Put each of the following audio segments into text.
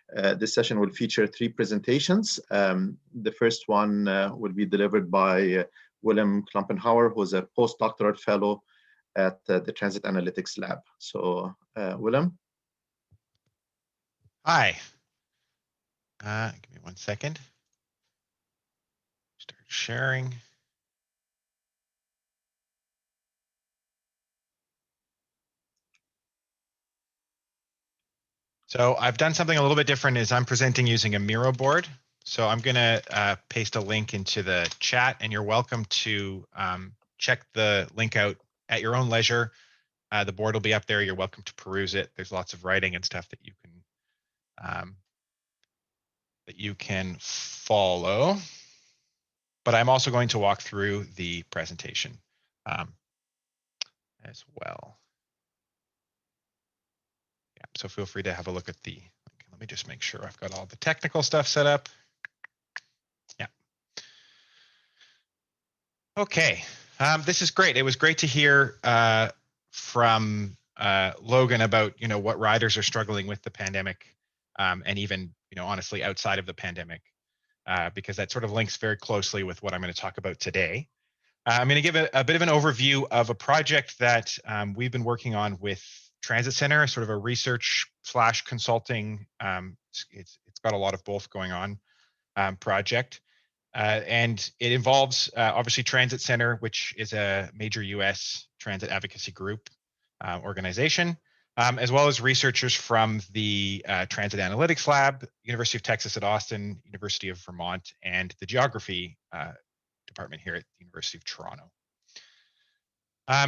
This session will feature 3 presentations. The first one will be delivered by Willem Klompenhauer, who is a postdoctoral fellow at the Transit Analytics Lab. So, Willem. Hi. Give me 1 second. Start sharing. So I've done something a little bit different is I'm presenting using a Miro board. So I'm going to paste a link into the chat, and you're welcome to check the link out at your own leisure. The board will be up there. You're welcome to peruse it. There's lots of writing and stuff that you can follow. But I'm also going to walk through the presentation as well. Yeah, so feel free to have a look at the link. Let me just make sure I've got all the technical stuff set up. Yeah. Okay, this is great. It was great to hear from Logan about what riders are struggling with the pandemic, and even honestly outside of the pandemic, because that sort of links very closely with what I'm going to talk about today. I'm going to give a bit of an overview of a project that we've been working on with Transit Center, sort of a research / consulting. It's got a lot of both going on project. And it involves obviously Transit Center, which is a major US transit advocacy group organization, as well as researchers from the Transit Analytics Lab, University of Texas at Austin, University of Vermont, and the Geography department here at the University of Toronto.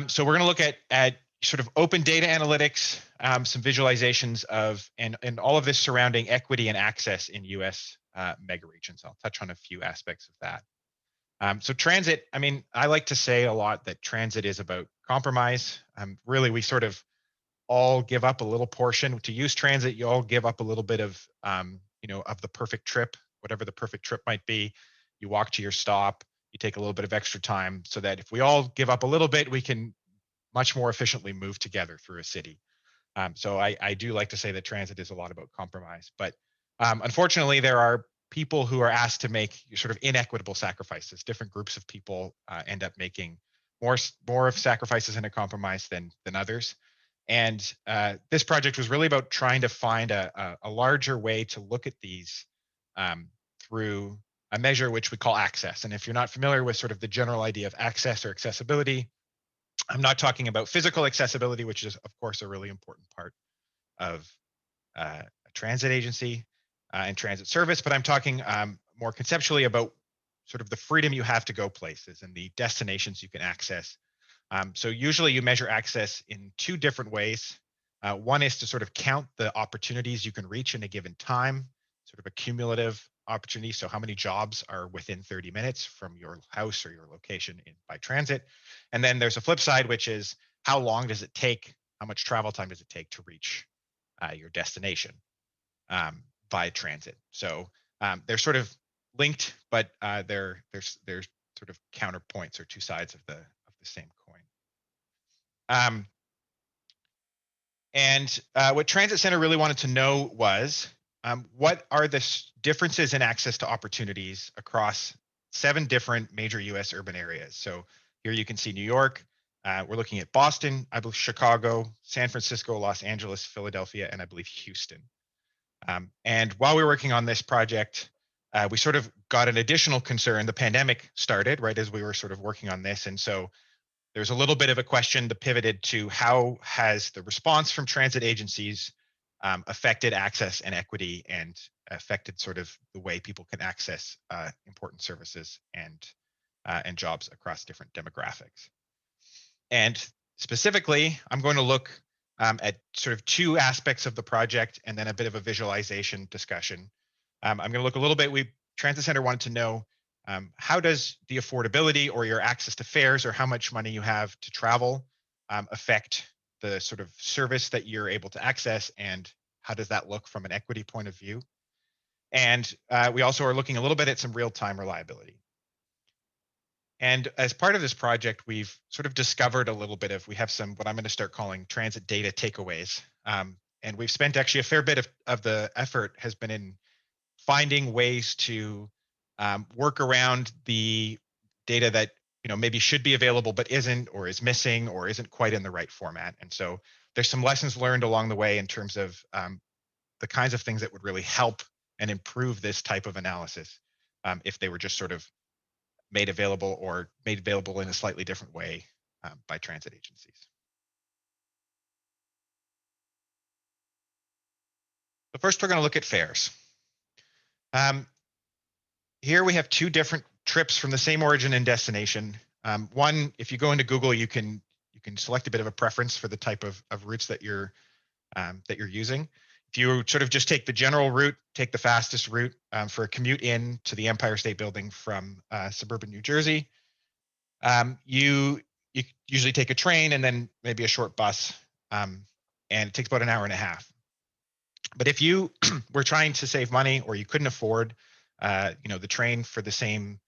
So we're going to look at sort of open data analytics, some visualizations of, and all of this surrounding equity and access in US mega regions. I'll touch on a few aspects of that. So transit, I mean, I like to say a lot that transit is about compromise. Really, we sort of all give up a little portion. To use transit, you all give up a little bit of, of the perfect trip, whatever the perfect trip might be. You walk to your stop, you take a little bit of extra time so that if we all give up a little bit, we can much more efficiently move together through a city. So I do like to say that transit is a lot about compromise, but unfortunately, there are people who are asked to make sort of inequitable sacrifices. Different groups of people end up making more of sacrifices in a compromise than others. And this project was really about trying to find a larger way to look at these through a measure which we call access. And if you're not familiar with sort of the general idea of access or accessibility, I'm not talking about physical accessibility, which is, of course, a really important part of a transit agency and transit service, but I'm talking more conceptually about sort of the freedom you have to go places and the destinations you can access. So usually you measure access in 2 different ways. One is to sort of count the opportunities you can reach in a given time, sort of a cumulative opportunity. So how many jobs are within 30 minutes from your house or your location by transit? And then there's a flip side, which is how long does it take, how much travel time does it take to reach your destination by transit? So they're sort of linked, but there's sort of counterpoints or 2 sides of the same coin. And what Transit Center really wanted to know was what are the differences in access to opportunities across 7 different major US urban areas. So here you can see New York. We're looking at Boston, I believe Chicago, San Francisco, Los Angeles, Philadelphia, and I believe Houston. And while we were working on this project, we sort of got an additional concern. The pandemic started right as we were sort of working on this. And so there's a little bit of a question that pivoted to how has the response from transit agencies affected access and equity and affected sort of the way people can access important services and jobs across different demographics. And specifically, I'm going to look at sort of 2 aspects of the project and then a bit of a visualization discussion. I'm going to look a little bit, Transit Center wanted to know how does the affordability or your access to fares or how much money you have to travel affect the sort of service that you're able to access, and how does that look from an equity point of view? And we also are looking a little bit at some real-time reliability. And as part of this project, we've sort of discovered a little bit of, we have some, what I'm going to start calling transit data takeaways. And we've spent actually a fair bit of the effort has been in finding ways to work around the data that maybe should be available but isn't, or is missing, or isn't quite in the right format. And so there's some lessons learned along the way in terms of the kinds of things that would really help and improve this type of analysis if they were just sort of made available in a slightly different way by transit agencies. So first, we're going to look at fares. Here we have two different trips from the same origin and destination. One, if you go into Google, you can select a bit of a preference for the type of routes that you're using. If you sort of just take the general route, take the fastest route for a commute in to the Empire State Building from suburban New Jersey, you usually take a train and then maybe a short bus, and it takes about an hour and a half. But if you were trying to save money, or you couldn't afford the train for the same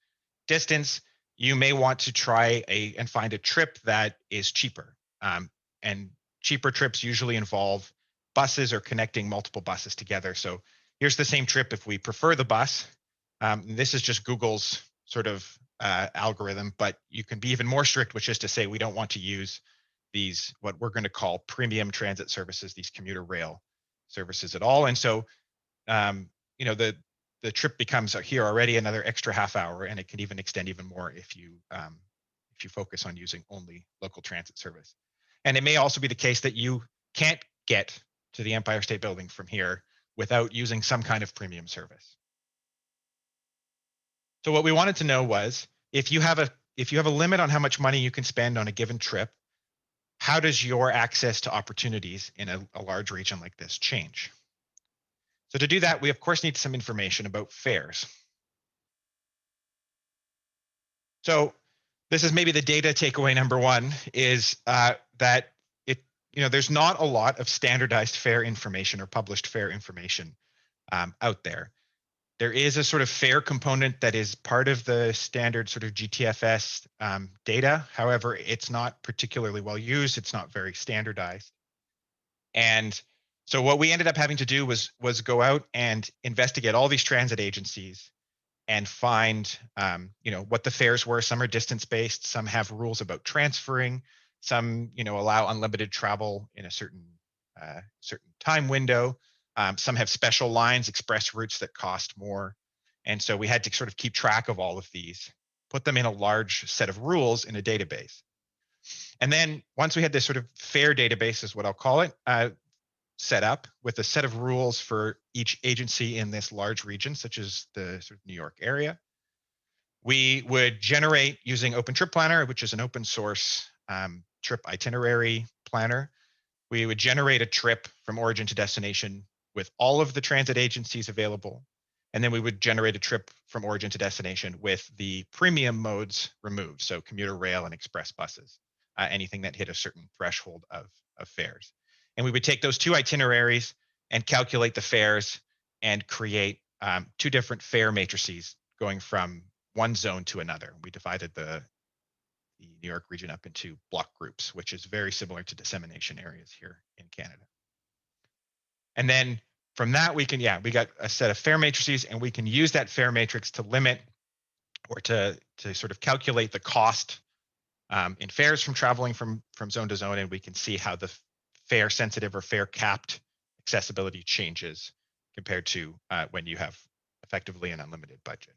distance, you may want to try and find a trip that is cheaper. And cheaper trips usually involve buses or connecting multiple buses together. So here's the same trip if we prefer the bus. This is just Google's sort of algorithm, but you can be even more strict, which is to say we don't want to use these, what we're going to call premium transit services, these commuter rail services at all. And so the trip becomes here already another extra half hour, and it can even extend even more if you focus on using only local transit service. And it may also be the case that you can't get to the Empire State Building from here without using some kind of premium service. So what we wanted to know was, if you have a limit on how much money you can spend on a given trip, how does your access to opportunities in a large region like this change? So to do that, we of course need some information about fares. So this is maybe the data takeaway number one, is that there's not a lot of standardized fare information or published fare information out there. There is a sort of fare component that is part of the standard sort of GTFS data. However, it's not particularly well used. It's not very standardized. And so what we ended up having to do was go out and investigate all these transit agencies and find what the fares were. Some are distance-based, some have rules about transferring, some allow unlimited travel in a certain time window. Some have special lines, express routes that cost more. And so we had to sort of keep track of all of these, put them in a large set of rules in a database. And then once we had this sort of fare database, is what I'll call it, set up with a set of rules for each agency in this large region, such as the sort of New York area, we would generate using Open Trip Planner, which is an open source trip itinerary planner. We would generate a trip from origin to destination with all of the transit agencies available. And then we would generate a trip from origin to destination with the premium modes removed, so commuter rail and express buses, anything that hit a certain threshold of fares. And we would take those two itineraries and calculate the fares and create two different fare matrices going from one zone to another. We divided the New York region up into block groups, which is very similar to dissemination areas here in Canada. And then from that, we got a set of fare matrices, and we can use that fare matrix to limit or to sort of calculate the cost in fares from traveling from zone to zone, and we can see how the fare sensitive or fare capped accessibility changes compared to when you have effectively an unlimited budget.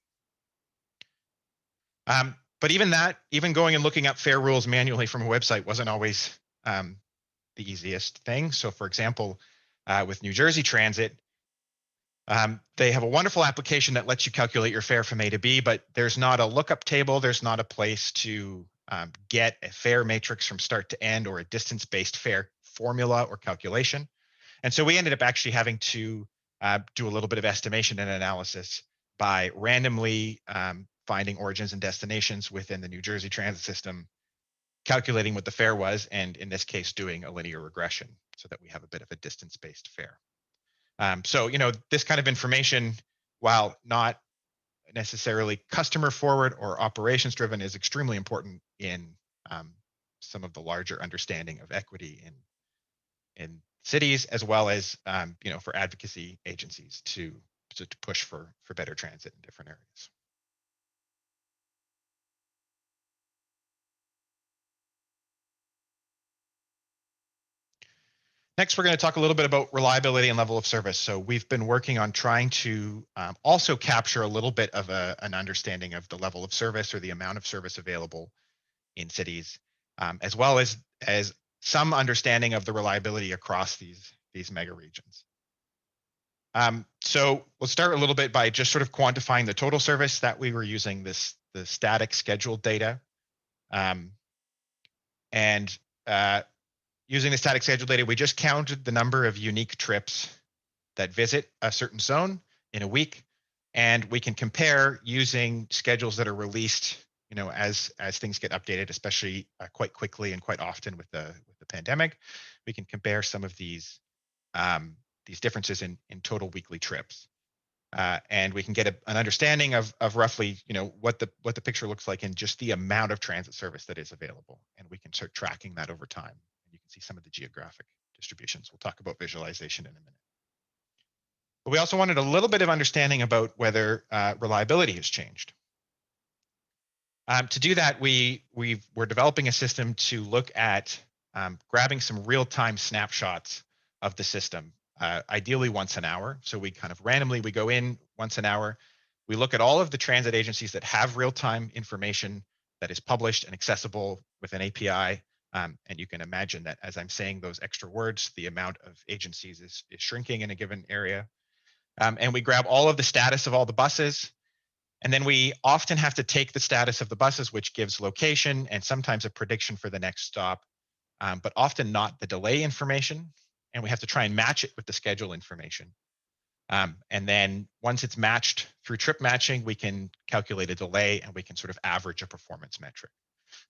But even going and looking up fare rules manually from a website wasn't always the easiest thing. So for example, with New Jersey Transit, they have a wonderful application that lets you calculate your fare from A to B, but there's not a lookup table. There's not a place to get a fare matrix from start to end, or a distance-based fare formula or calculation. And so we ended up actually having to do a little bit of estimation and analysis by randomly finding origins and destinations within the New Jersey Transit system, calculating what the fare was, and in this case, doing a linear regression so that we have a bit of a distance-based fare. So, this kind of information, while not necessarily customer forward or operations driven, is extremely important in some of the larger understanding of equity in cities, as well as for advocacy agencies to push for better transit in different areas. Next, we're going to talk a little bit about reliability and level of service. So we've been working on trying to also capture a little bit of an understanding of the level of service or the amount of service available in cities, as well as some understanding of the reliability across these mega regions. So we'll start a little bit by just sort of quantifying the total service that we were using the static scheduled data. Using the static scheduled data, we just counted the number of unique trips that visit a certain zone in a week, and we can compare using schedules that are released, as things get updated, especially quite quickly and quite often with the pandemic. We can compare some of these differences in total weekly trips, and we can get an understanding of roughly, what the picture looks like in just the amount of transit service that is available, and we can start tracking that over time. You can see some of the geographic distributions. We'll talk about visualization in a minute. But we also wanted a little bit of understanding about whether reliability has changed. To do that, we're developing a system to look at grabbing some real-time snapshots of the system, ideally once an hour. So we kind of randomly, we go in once an hour. We look at all of the transit agencies that have real-time information that is published and accessible with an API. And you can imagine that as I'm saying those extra words, the amount of agencies is shrinking in a given area. And we grab all of the status of all the buses. And then we often have to take the status of the buses, which gives location and sometimes a prediction for the next stop, but often not the delay information. And we have to try and match it with the schedule information. And then once it's matched through trip matching, we can calculate a delay and we can sort of average a performance metric.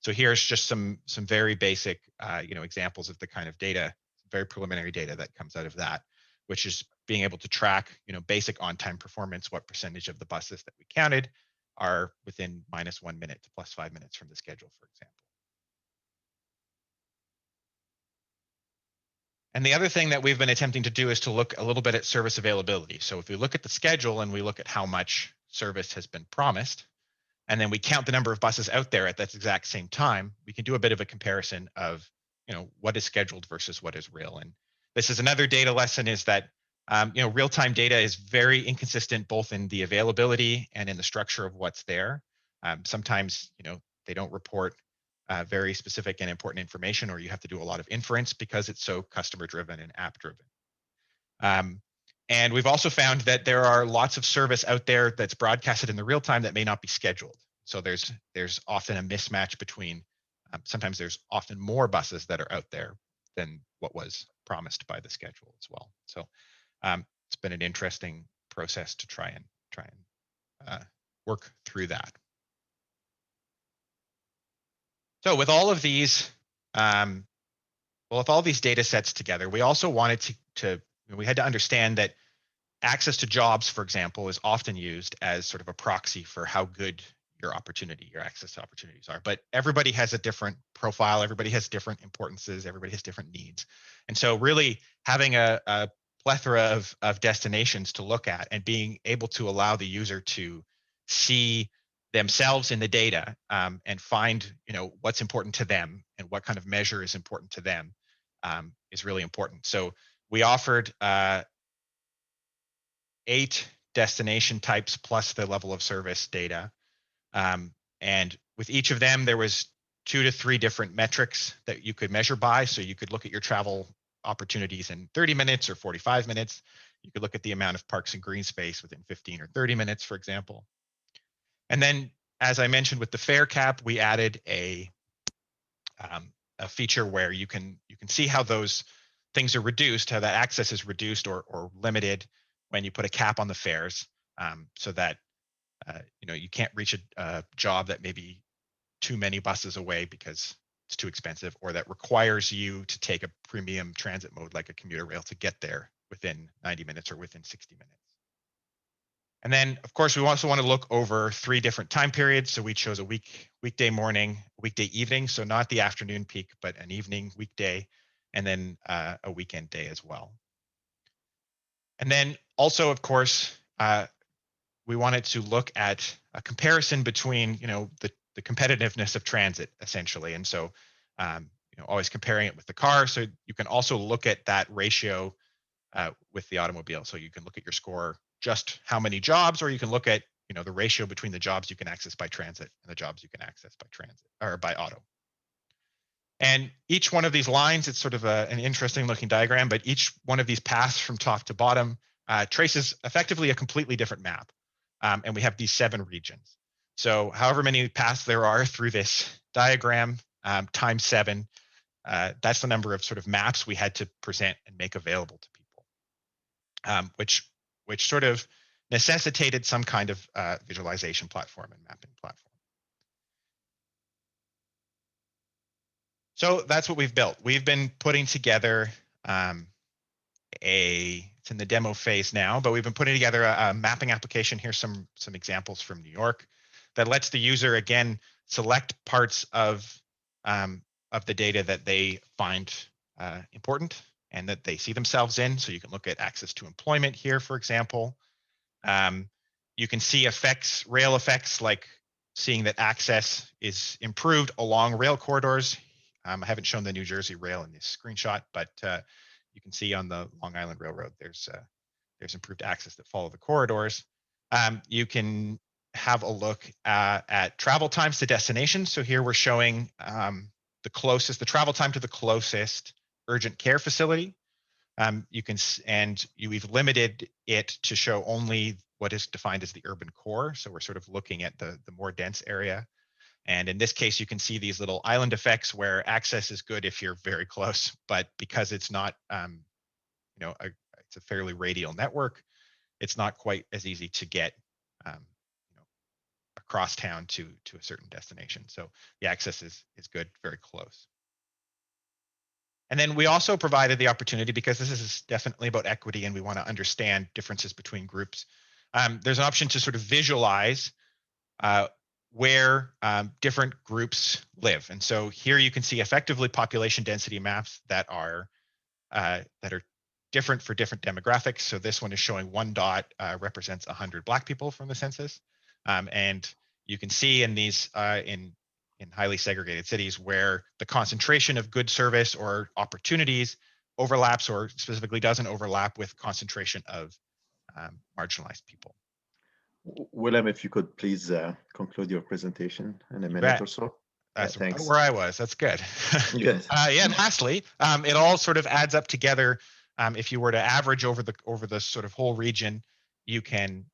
So here's just some very basic, examples of the kind of data, very preliminary data that comes out of that, which is being able to track, basic on-time performance, what percentage of the buses that we counted are within -1 minute to +5 minutes from the schedule, for example. And the other thing that we've been attempting to do is to look a little bit at service availability. So if we look at the schedule and we look at how much service has been promised, and then we count the number of buses out there at that exact same time, we can do a bit of a comparison of, what is scheduled versus what is real. And this is another data lesson, is that, real-time data is very inconsistent, both in the availability and in the structure of what's there. Sometimes, they don't report very specific and important information, or you have to do a lot of inference because it's so customer-driven and app-driven. And we've also found that there are lots of service out there that's broadcasted in the real time that may not be scheduled. So there's often a mismatch between, sometimes there's often more buses that are out there than what was promised by the schedule as well. So it's been an interesting process to try and work through that. So with all of these, with all these data sets together, we also wanted we had to understand that access to jobs, for example, is often used as sort of a proxy for how good your access to opportunities are. But everybody has a different profile, everybody has different importances, everybody has different needs. And so really having a plethora of destinations to look at and being able to allow the user to see themselves in the data, and find, what's important to them and what kind of measure is important to them, is really important. So we offered 8 destination types plus the level of service data. And with each of them, there was 2 to 3 different metrics that you could measure by. So you could look at your travel opportunities in 30 minutes or 45 minutes. You could look at the amount of parks and green space within 15 or 30 minutes, for example. And then, as I mentioned with the fare cap, we added a feature where you can see how those things are reduced, how that access is reduced or limited when you put a cap on the fares, so that you can't reach a job that may be too many buses away because it's too expensive, or that requires you to take a premium transit mode like a commuter rail to get there within 90 minutes or within 60 minutes. And then, of course, we also want to look over 3 different time periods. So we chose a weekday morning, weekday evening, so not the afternoon peak, but an evening weekday, and then a weekend day as well. And then also, of course, we wanted to look at a comparison between, the competitiveness of transit, essentially. And so, always comparing it with the car. So you can also look at that ratio with the automobile. So you can look at your score, just how many jobs, or you can look at, the ratio between the jobs you can access by transit and the jobs you can access by transit or by auto. And each one of these lines, it's sort of an interesting looking diagram, but each one of these paths from top to bottom traces effectively a completely different map. And we have these 7 regions. So however many paths there are through this diagram times 7, that's the number of sort of maps we had to present and make available to people, which sort of necessitated some kind of visualization platform and mapping platform. So that's what we've built. We've been putting together it's in the demo phase now, but we've been putting together a mapping application. Here's some examples from New York that lets the user, again, select parts of the data that they find important and that they see themselves in. So you can look at access to employment here, for example. You can see effects, rail effects, like seeing that access is improved along rail corridors. I haven't shown the New Jersey rail in this screenshot, but you can see on the Long Island Railroad, there's improved access that follow the corridors. You can have a look at travel times to destination. So here we're showing the travel time to the closest urgent care facility. We've limited it to show only what is defined as the urban core. So we're sort of looking at the more dense area. And in this case, you can see these little island effects where access is good if you're very close, but because it's not, it's a fairly radial network, it's not quite as easy to get, across town to a certain destination. So the access is good, very close. And then we also provided the opportunity, because this is definitely about equity and we want to understand differences between groups. There's an option to sort of visualize where different groups live. And so here you can see effectively population density maps that are different for different demographics. So this one is showing 1 dot represents 100 Black people from the census. And you can see in these in highly segregated cities where the concentration of good service or opportunities overlaps, or specifically doesn't overlap, with concentration of marginalized people. Willem, if you could please conclude your presentation in a minute bet. or so. That's thanks. where I was. That's good. Good. And lastly, it all sort of adds up together. If you were to average over the sort of whole region, you can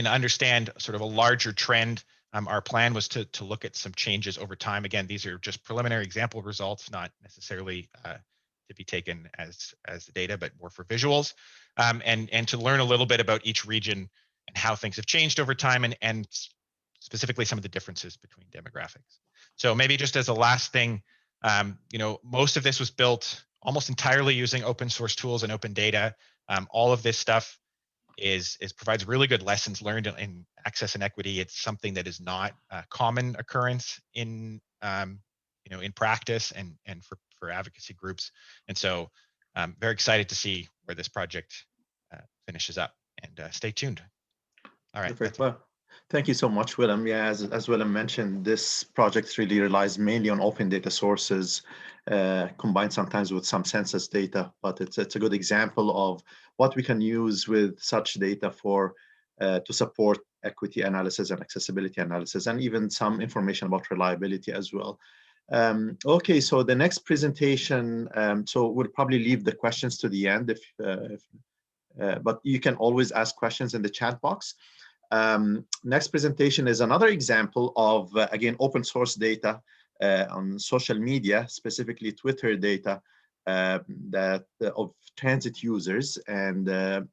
understand sort of a larger trend. Our plan was to look at some changes over time. Again, these are just preliminary example results, not necessarily to be taken as the data, but more for visuals, and to learn a little bit about each region and how things have changed over time, and specifically some of the differences between demographics. So maybe just as a last thing, most of this was built almost entirely using open source tools and open data. All of this stuff provides really good lessons learned in access and equity. It's something that is not a common occurrence in in practice and for advocacy groups. And so I'm very excited to see where this project finishes up, and stay tuned. All right. Perfect. Well, thank you so much, Willem. Yeah, as Willem mentioned, this project really relies mainly on open data sources, combined sometimes with some census data, but it's a good example of what we can use with such data to support equity analysis and accessibility analysis, and even some information about reliability as well. Okay, so the next presentation, so we'll probably leave the questions to the end, but you can always ask questions in the chat box. Next presentation is another example of, again, open source data on social media, specifically Twitter data of transit users, and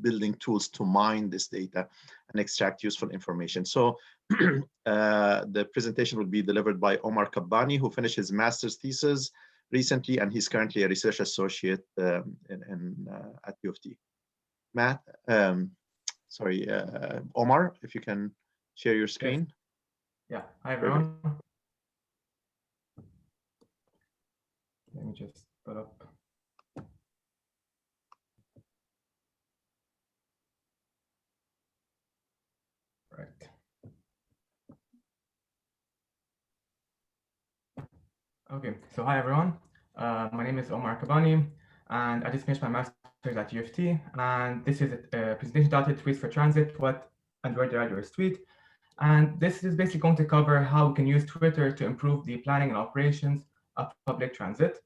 building tools to mine this data and extract useful information. So the presentation will be delivered by Omar Kabbani, who finished his master's thesis recently, and he's currently a research associate at U of T. Matt, sorry, Omar, if you can share your screen. Yeah, hi everyone. me just put up. Right. Okay, so hi everyone. My name is Omar Kabani, and I just finished my master's at UFT. And this is a presentation titled Tweets for Transit, What and Where the Riders Tweet. And this is basically going to cover how we can use Twitter to improve the planning and operations of public transit.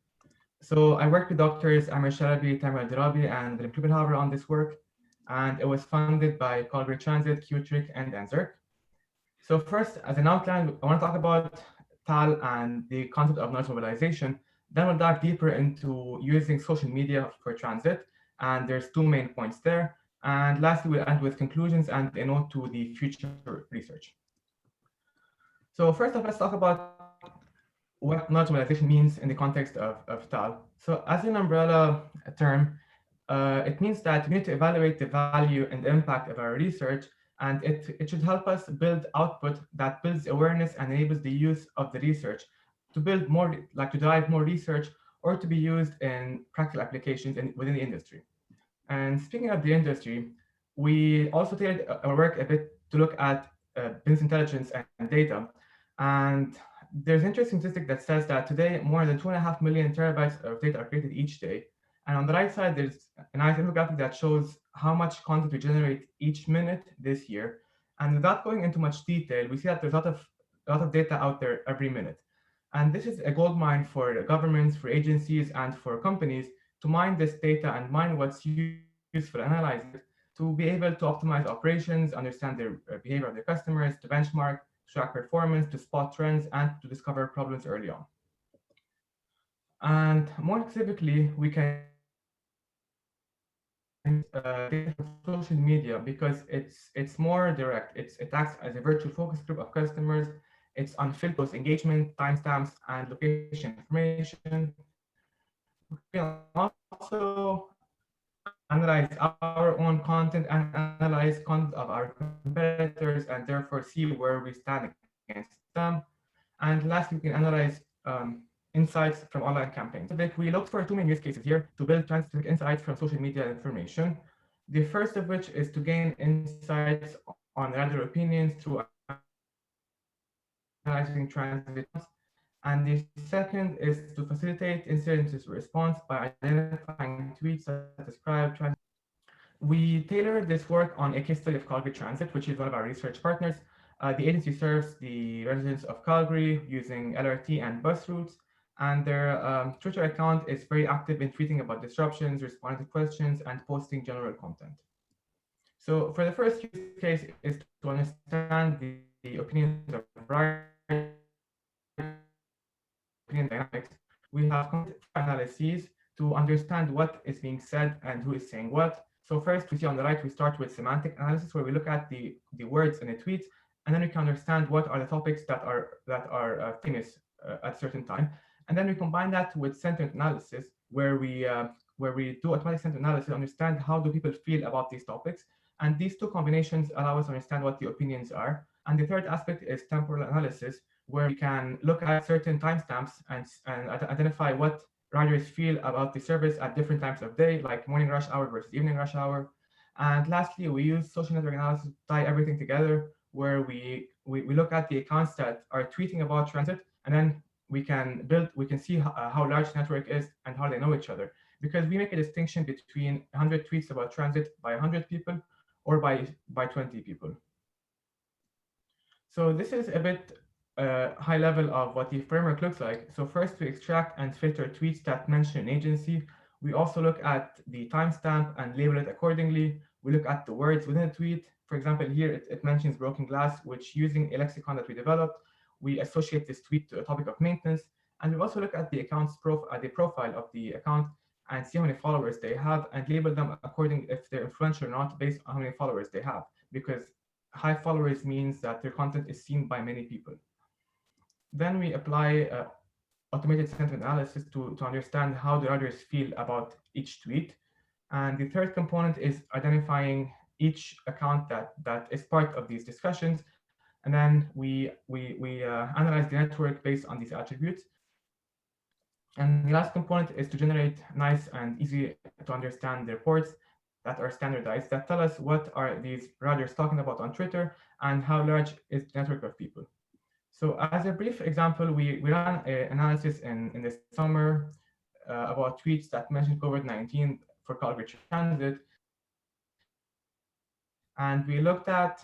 So I worked with doctors Amir Shalabi, Tamar Dirabi, and William Klubenhauer on this work, and it was funded by Calgary Transit, QTRIC, and NZERC. So first, as an outline, I want to talk about TAL and the concept of knowledge mobilization. Then we'll dive deeper into using social media for transit, and there's two main points there. And lastly, we'll end with conclusions and a note to the future research. So first off, let's talk about what knowledge mobilization means in the context of TAL. So as an umbrella term, it means that we need to evaluate the value and the impact of our research, and it should help us build output that builds awareness and enables the use of the research to build more, like to drive more research or to be used in practical applications within the industry. And speaking of the industry, we also tailored our work a bit to look at business intelligence and data. And there's an interesting statistic that says that today more than 2.5 million terabytes of data are created each day. And on the right side, there's a nice infographic that shows how much content we generate each minute this year. And without going into much detail, we see that there's a lot of data out there every minute. And this is a gold mine for governments, for agencies, and for companies to mine this data and mine what's useful, analyze it, to be able to optimize operations, understand their behavior of their customers, to benchmark, to track performance, to spot trends, and to discover problems early on. And more specifically, we can data from social media because it's more direct. It acts as a virtual focus group of customers. It's unfiltered engagement, timestamps, and location information. We can also analyze our own content and analyze content of our competitors and therefore see where we stand against them. And lastly, we can analyze insights from online campaigns. We looked for two main use cases here to build transit insights from social media information. The first of which is to gain insights on rider opinions through analyzing transit. And the second is to facilitate incident response by identifying tweets that describe transit. We tailored this work on a case study of Calgary Transit, which is one of our research partners. The agency serves the residents of Calgary using LRT and bus routes, and their Twitter account is very active in tweeting about disruptions, responding to questions, and posting general content. So for the first use case is to understand the opinions of opinion dynamics. We have content analyses to understand what is being said and who is saying what. So first, we see on the right, we start with semantic analysis, where we look at the words in a tweet, and then we can understand what are the topics that are famous at a certain time. And then we combine that with sentiment analysis, where we do automatic sentiment analysis, understand how do people feel about these topics. And these two combinations allow us to understand what the opinions are. And the third aspect is temporal analysis, where we can look at certain timestamps and identify what riders feel about the service at different times of day, like morning rush hour versus evening rush hour. And lastly, we use social network analysis to tie everything together, where we look at the accounts that are tweeting about transit, and then we can see how large the network is and how they know each other. Because we make a distinction between 100 tweets about transit by 100 people or by 20 people. So this is a bit high level of what the framework looks like. So first, we extract and filter tweets that mention an agency. We also look at the timestamp and label it accordingly. We look at the words within a tweet. For example, here it mentions broken glass, which using a lexicon that we developed, we associate this tweet to a topic of maintenance. And we also look at the account's the profile of the account and see how many followers they have and label them according if they're influential or not based on how many followers they have, because high followers means that their content is seen by many people. Then we apply automated sentiment analysis to understand how the riders feel about each tweet. And the third component is identifying each account that is part of these discussions. And then we analyze the network based on these attributes. And the last component is to generate nice and easy to understand reports that are standardized that tell us what are these riders talking about on Twitter and how large is the network of people. So as a brief example, we ran an analysis in the summer about tweets that mentioned COVID-19 for Calgary Transit. And we looked at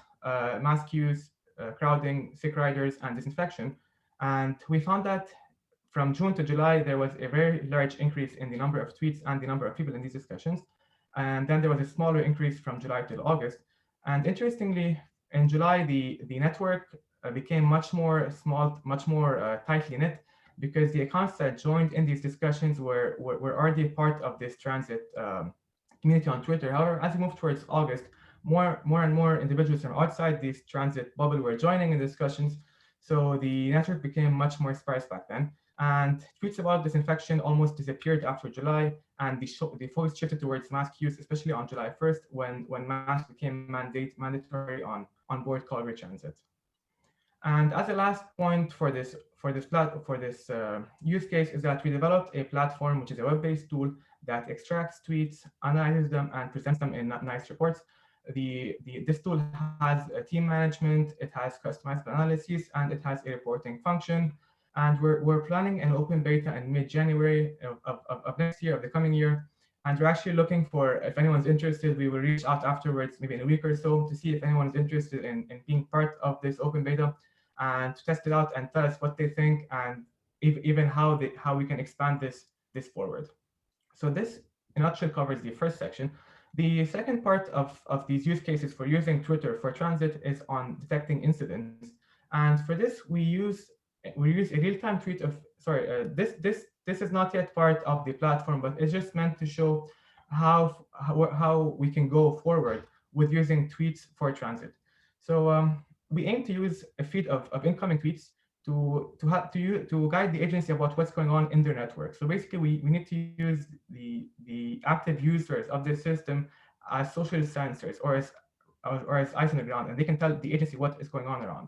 mask use, crowding, sick riders, and disinfection. And we found that from June to July, there was a very large increase in the number of tweets and the number of people in these discussions. And then there was a smaller increase from July till August. And interestingly, in July, the network became much more small, much more tightly knit, because the accounts that joined in these discussions were already part of this transit community on Twitter. However, as we move towards August, more and more individuals from outside this transit bubble were joining in discussions. So the network became much more sparse back then. And tweets about disinfection almost disappeared after July, and the focus shifted towards mask use, especially on July 1st, when masks became mandatory on board Calgary Transit. And as a last point for this use case is that we developed a platform which is a web-based tool that extracts tweets, analyzes them, and presents them in nice reports. This tool has a team management, it has customized analyses, and it has a reporting function. And we're planning an open beta in mid-January of next year, of the coming year. And we're actually looking for, if anyone's interested, we will reach out afterwards, maybe in a week or so, to see if anyone's interested in being part of this open beta and to test it out and tell us what they think, and even how we can expand this forward. So this, in a nutshell, covers the first section. The second part of these use cases for using Twitter for transit is on detecting incidents. And for this, we use a real-time tweet of, sorry, this is not yet part of the platform, but it's just meant to show how we can go forward with using tweets for transit. So we aim to use a feed of incoming tweets to guide the agency about what's going on in their network. So basically, we need to use the active users of this system as social sensors or as eyes on the ground, and they can tell the agency what is going on around.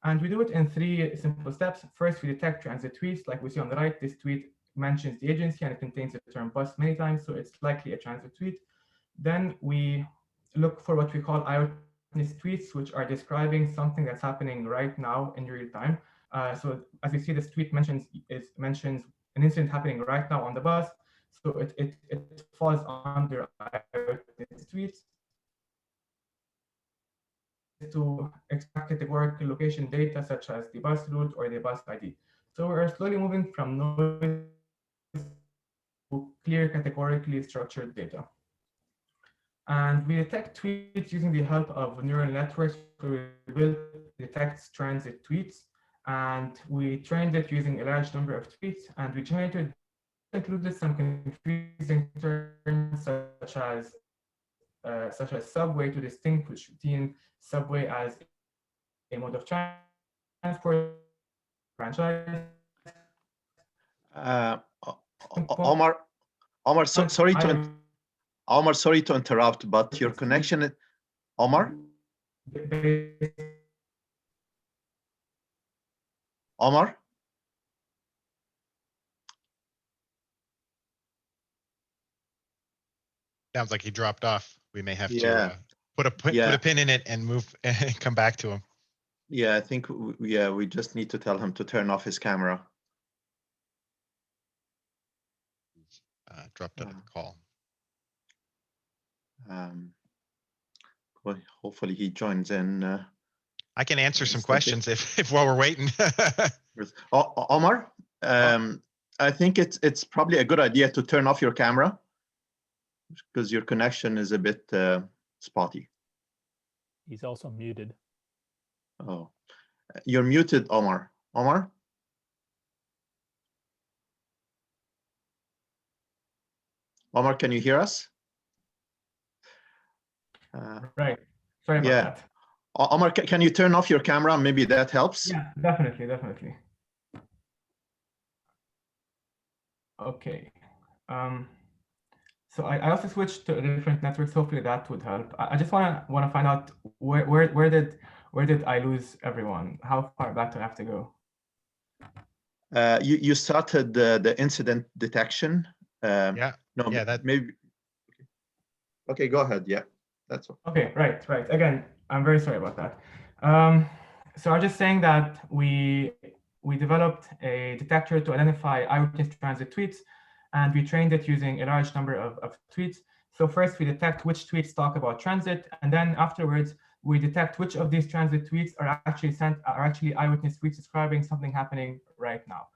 And we do it in 3 simple steps. First, we detect transit tweets, like we see on the right. This tweet mentions the agency and it contains the term bus many times, so it's likely a transit tweet. Then we look for what we call eyewitness tweets, which are describing something that's happening right now in real time. So as you see, this tweet mentions an incident happening right now on the bus. So it falls under eyewitness tweets. Is to extract categorical location data such as the bus route or the bus ID. So we're slowly moving from noise to clear categorically structured data. And we detect tweets using the help of neural networks. We built detects transit tweets, and we trained it using a large number of tweets, and we generated included some confusing terms such as subway to distinguish between subway as a mode of transport, franchise. Omar, sorry to interrupt, but your connection, Omar? Omar? Sounds like he dropped off. We may have to put a pin in it and move and come back to him. Yeah, I think we just need to tell him to turn off his camera. Dropped out of the call. Well, hopefully he joins in. I can answer some questions if while we're waiting. Omar, I think it's probably a good idea to turn off your camera because your connection is a bit spotty. He's also muted. Oh, you're muted, Omar. Omar? Omar, can you hear us? Right. Sorry about that. Omar, can you turn off your camera? Maybe that helps. Yeah, definitely. Okay. So I also switched to different networks. Hopefully that would help. I just want to find out where did I lose everyone? How far back do I have to go? You started the incident detection. Yeah. No, Yeah. That. maybe. Okay, go ahead. Yeah, that's all. Okay, right. Again, I'm very sorry about that. So I'm just saying that we developed a detector to identify eyewitness transit tweets, and we trained it using a large number of tweets. So first we detect which tweets talk about transit, and then afterwards we detect which of these transit tweets are actually eyewitness tweets describing something happening right now.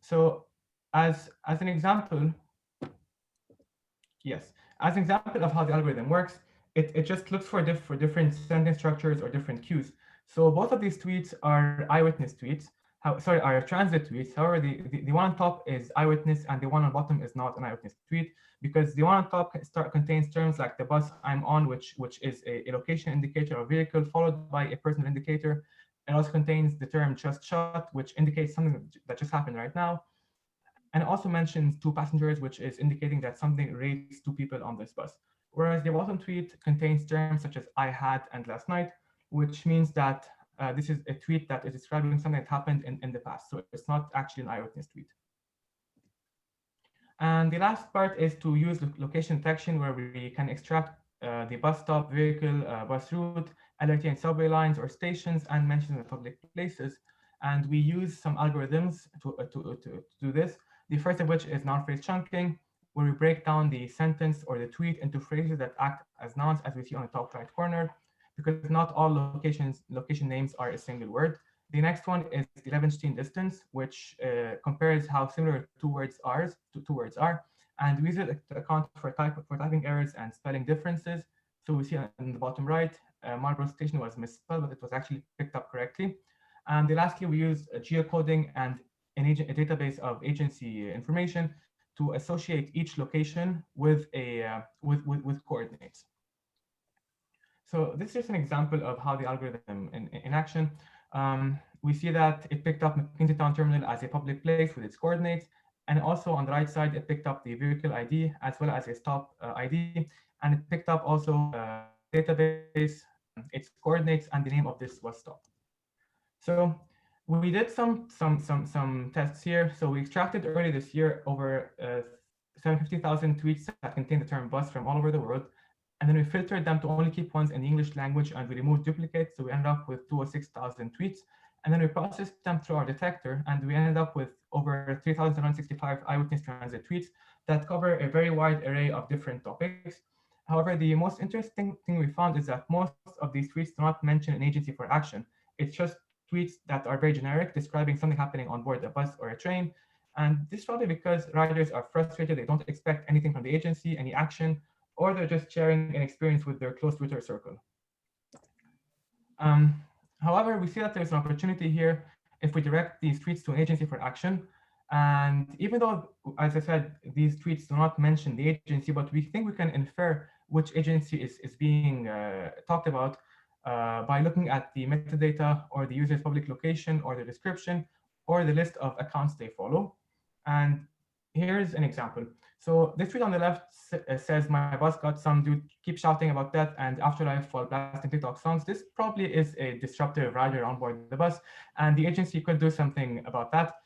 So as an example, yes, as an example of how the algorithm works, it just looks for different sentence structures or different cues. So both of these tweets are eyewitness tweets. Are transit tweets. However, the one on top is eyewitness and the one on bottom is not an eyewitness tweet, because the one on top contains terms like the bus I'm on, which is a location indicator of vehicle, followed by a personal indicator. It also contains the term just shot, which indicates something that just happened right now. And it also mentions two passengers, which is indicating that something raised two people on this bus. Whereas the bottom tweet contains terms such as I had and last night, which means that this is a tweet that is describing something that happened in the past. So it's not actually an eyewitness tweet. And the last part is to use location detection, where we can extract the bus stop, vehicle, bus route, LRT and subway lines or stations, and mention the public places. And we use some algorithms to do this. The first of which is noun phrase chunking, where we break down the sentence or the tweet into phrases that act as nouns, as we see on the top right corner, because not all location names are a single word. The next one is the Levenshtein distance, which compares how similar two words are, and we use it to account for typing errors and spelling differences. So we see on the bottom right, Marlborough Station was misspelled, but it was actually picked up correctly. And lastly, we use geocoding and a database of agency information to associate each location with with coordinates. So this is just an example of how the algorithm in action. We see that it picked up McKinsey Town Terminal as a public place with its coordinates. And also on the right side, it picked up the vehicle ID as well as a stop ID. And it picked up also database, its coordinates, and the name of this bus stop. So we did some tests here. So we extracted early this year over 750,000 tweets that contain the term bus from all over the world. And then we filtered them to only keep ones in the English language, and we removed duplicates. So we ended up with 206,000 tweets. And then we processed them through our detector, and we ended up with over 3,165 eyewitness transit tweets that cover a very wide array of different topics. However, the most interesting thing we found is that most of these tweets do not mention an agency for action. It's just tweets that are very generic, describing something happening on board a bus or a train. And this is probably because riders are frustrated, they don't expect anything from the agency, any action, or they're just sharing an experience with their close Twitter circle. However, we see that there's an opportunity here if we direct these tweets to an agency for action. And even though, as I said, these tweets do not mention the agency, but we think we can infer which agency is being talked about by looking at the metadata or the user's public location or the description or the list of accounts they follow. And here's an example. So this tweet on the left says, my bus got some dude keep shouting about that and afterlife while blasting TikTok songs. This probably is a disruptive rider on board the bus, and the agency could do something about that.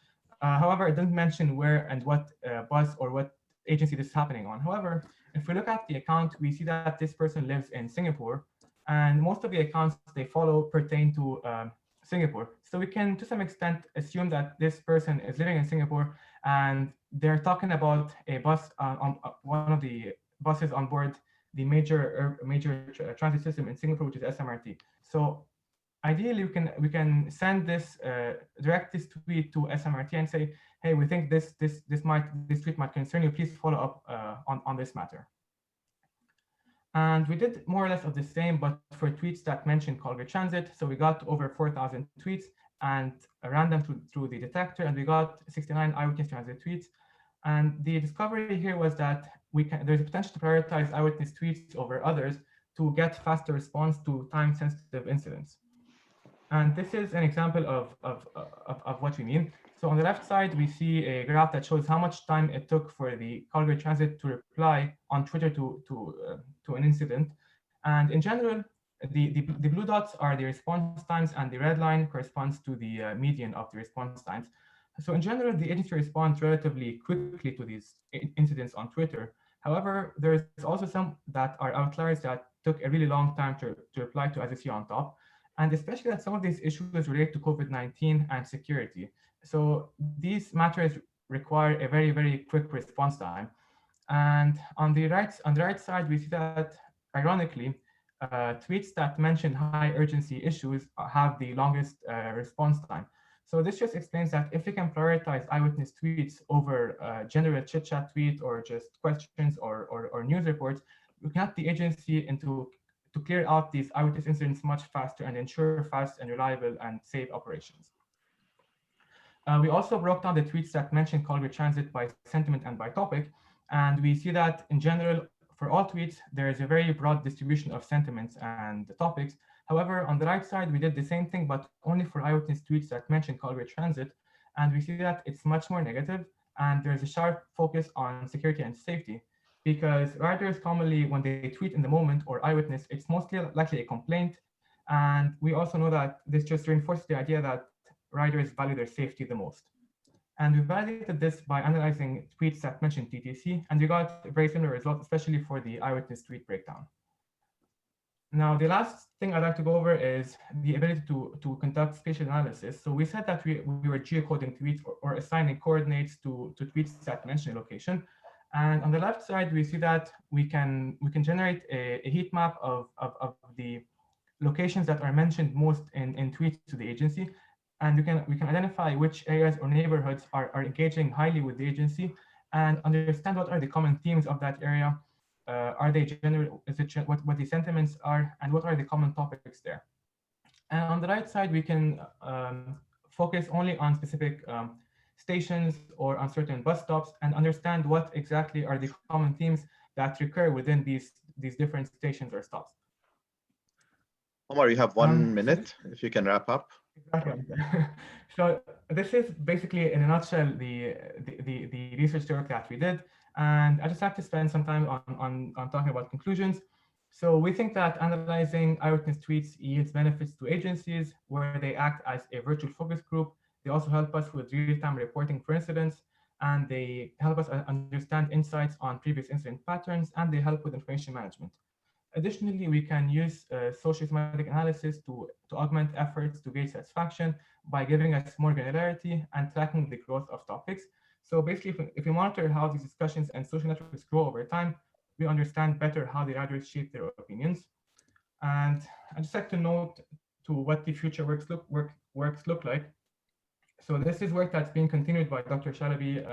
However, it doesn't mention where and what bus or what agency this is happening on. However, if we look at the account, we see that this person lives in Singapore, and most of the accounts they follow pertain to Singapore. So we can, to some extent, assume that this person is living in Singapore and they're talking about a bus on one of the buses on board the major transit system in Singapore, which is SMRT. So ideally, we can send this direct this tweet to SMRT and say, hey, we think this tweet might concern you. Please follow up on this matter. And we did more or less of the same, but for tweets that mentioned Colgate Transit. So we got over 4,000 tweets and ran them through the detector, and we got 69 eyewitness transit tweets. And the discovery here was that there's a potential to prioritize eyewitness tweets over others to get faster response to time-sensitive incidents. And this is an example of what we mean. So on the left side, we see a graph that shows how much time it took for the Colgate Transit to reply on Twitter to an incident. And in general, the blue dots are the response times, and the red line corresponds to the median of the response times. So in general, the agency responds relatively quickly to these incidents on Twitter. However, there's also some that are outliers that took a really long time to reply to, as you see on top. And especially that some of these issues relate to COVID-19 and security. So these matters require a very, very quick response time. And on the right side, we see that ironically, tweets that mention high urgency issues have the longest response time. So this just explains that if we can prioritize eyewitness tweets over general chit chat tweet or just questions or news reports, we can help the agency to clear out these eyewitness incidents much faster and ensure fast and reliable and safe operations. We also broke down the tweets that mentioned Colby Transit by sentiment and by topic. And we see that in general, for all tweets, there is a very broad distribution of sentiments and topics. However, on the right side, we did the same thing, but only for eyewitness tweets that mention Colby Transit. And we see that it's much more negative, and there's a sharp focus on security and safety. Because riders commonly, when they tweet in the moment or eyewitness, it's mostly likely a complaint. And we also know that this just reinforces the idea that riders value their safety the most. And we validated this by analyzing tweets that mentioned TTC, and we got very similar results, especially for the eyewitness tweet breakdown. Now, the last thing I'd like to go over is the ability to conduct spatial analysis. So we said that we were geocoding tweets or assigning coordinates to tweets that mention a location. And on the left side, we see that we can generate a heat map of the locations that are mentioned most in tweets to the agency. And we can identify which areas or neighborhoods are engaging highly with the agency and understand what are the common themes of that area. Are they general? Is it what the sentiments are, and what are the common topics there? And on the right side, we can focus only on specific stations or on certain bus stops and understand what exactly are the common themes that recur within these different stations or stops. Omar, you have 1 minute, if you can wrap up. Exactly. So this is basically, in a nutshell, the research work that we did. And I just have to spend some time on talking about conclusions. So we think that analyzing eyewitness tweets yields benefits to agencies where they act as a virtual focus group. They also help us with real-time reporting for incidents, and they help us understand insights on previous incident patterns, and they help with information management. Additionally, we can use social thematic analysis to augment efforts to gauge satisfaction by giving us more granularity and tracking the growth of topics. So basically, if we monitor how these discussions and social networks grow over time, we understand better how the riders shape their opinions. And I'd just like to note to what the future works look like. So this is work that's being continued by Dr. Shalabi,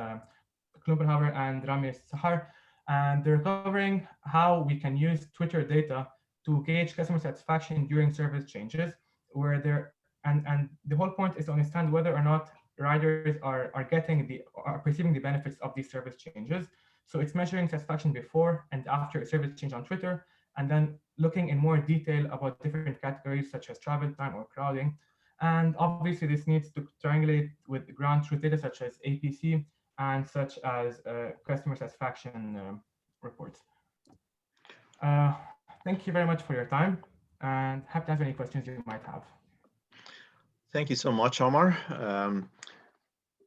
Klumpenhauer, and Rami Sahar. And they're covering how we can use Twitter data to gauge customer satisfaction during service changes, where and the whole point is to understand whether or not riders are perceiving the benefits of these service changes. So it's measuring satisfaction before and after a service change on Twitter, and then looking in more detail about different categories such as travel time or crowding. And obviously this needs to triangulate with ground truth data such as APC and such as customer satisfaction reports. Thank you very much for your time, and happy to answer any questions you might have. Thank you so much, Omar.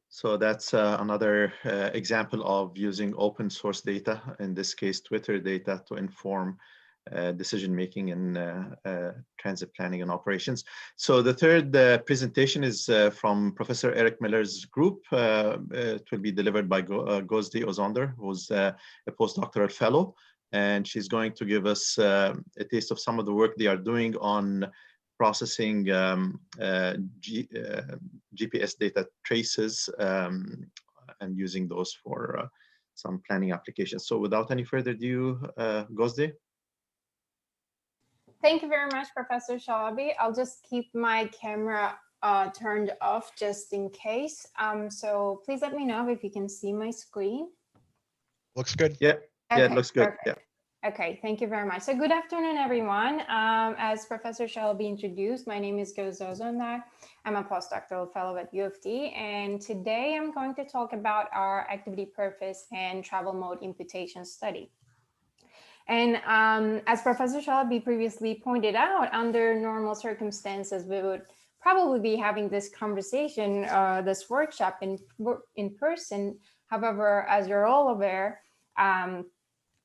So that's another example of using open source data, in this case, Twitter data, to inform decision-making in transit planning and operations. So the third presentation is from Professor Eric Miller's group. It will be delivered by Gozdi Ozonder, who's a postdoctoral fellow, and she's going to give us a taste of some of the work they are doing on processing GPS data traces and using those for some planning applications. So without any further ado, Gozdi. Thank you very much, Professor Shalabi. I'll just keep my camera turned off just in case. So please let me know if you can see my screen. Looks good. Yeah, okay, yeah, it looks good. Perfect. Yeah. Okay, thank you very much. So good afternoon, everyone. As Professor Shalabi introduced, my name is Gozdi Ozonder. I'm a postdoctoral fellow at U of T, and today I'm going to talk about our activity purpose and travel mode imputation study. And as Professor Shalabi previously pointed out, under normal circumstances, we would probably be having this conversation, this workshop in person. However, as you're all aware,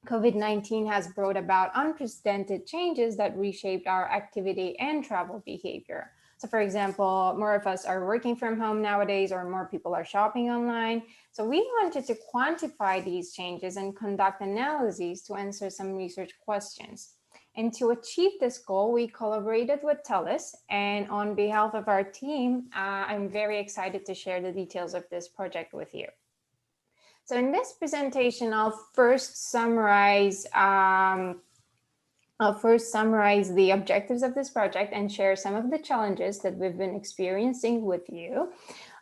COVID-19 has brought about unprecedented changes that reshaped our activity and travel behavior. So for example, more of us are working from home nowadays, or more people are shopping online. So we wanted to quantify these changes and conduct analyses to answer some research questions. And to achieve this goal, we collaborated with TALUS, and on behalf of our team, I'm very excited to share the details of this project with you. So in this presentation, I'll first summarize the objectives of this project and share some of the challenges that we've been experiencing with you.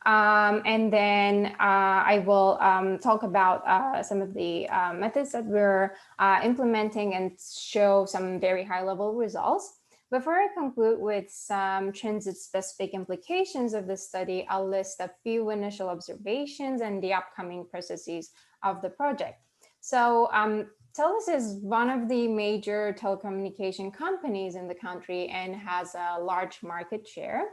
And then I will talk about some of the methods that we're implementing and show some very high-level results. Before I conclude with some transit-specific implications of the study, I'll list a few initial observations and the upcoming processes of the project. So TELUS is one of the major telecommunication companies in the country and has a large market share.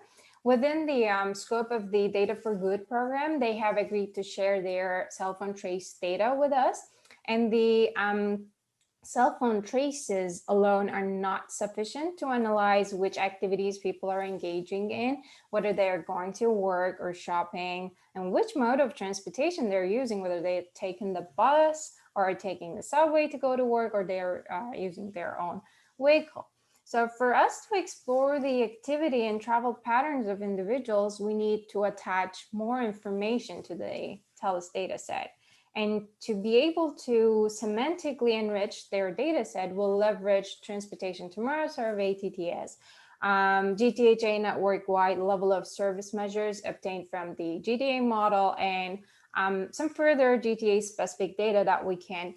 Within the scope of the Data for Good program, they have agreed to share their cell phone trace data with us, and the cell phone traces alone are not sufficient to analyze which activities people are engaging in, whether they are going to work or shopping, and which mode of transportation they're using, whether they're taking the bus or are taking the subway to go to work, or they're using their own vehicle. So for us to explore the activity and travel patterns of individuals, we need to attach more information to the TELUS data set. And to be able to semantically enrich their data set, we'll leverage Transportation Tomorrow Survey, TTS, GTHA network-wide level of service measures obtained from the GTA model, and some further GTA-specific data that we can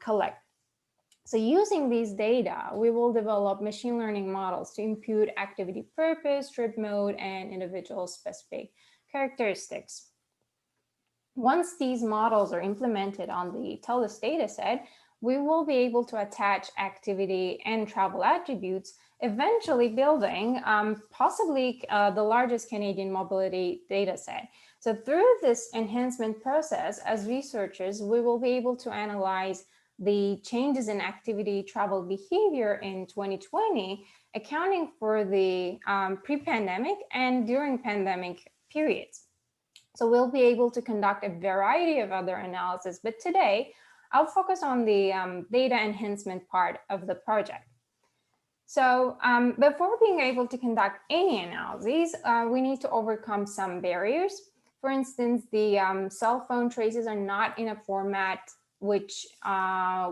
collect. So using these data, we will develop machine learning models to impute activity purpose, trip mode, and individual-specific characteristics. Once these models are implemented on the TELUS dataset, we will be able to attach activity and travel attributes, eventually building possibly the largest Canadian mobility dataset. So through this enhancement process, as researchers, we will be able to analyze the changes in activity travel behavior in 2020, accounting for the pre-pandemic and during pandemic periods. So we'll be able to conduct a variety of other analysis, but today I'll focus on the data enhancement part of the project. So before being able to conduct any analyses, we need to overcome some barriers. For instance, the cell phone traces are not in a format which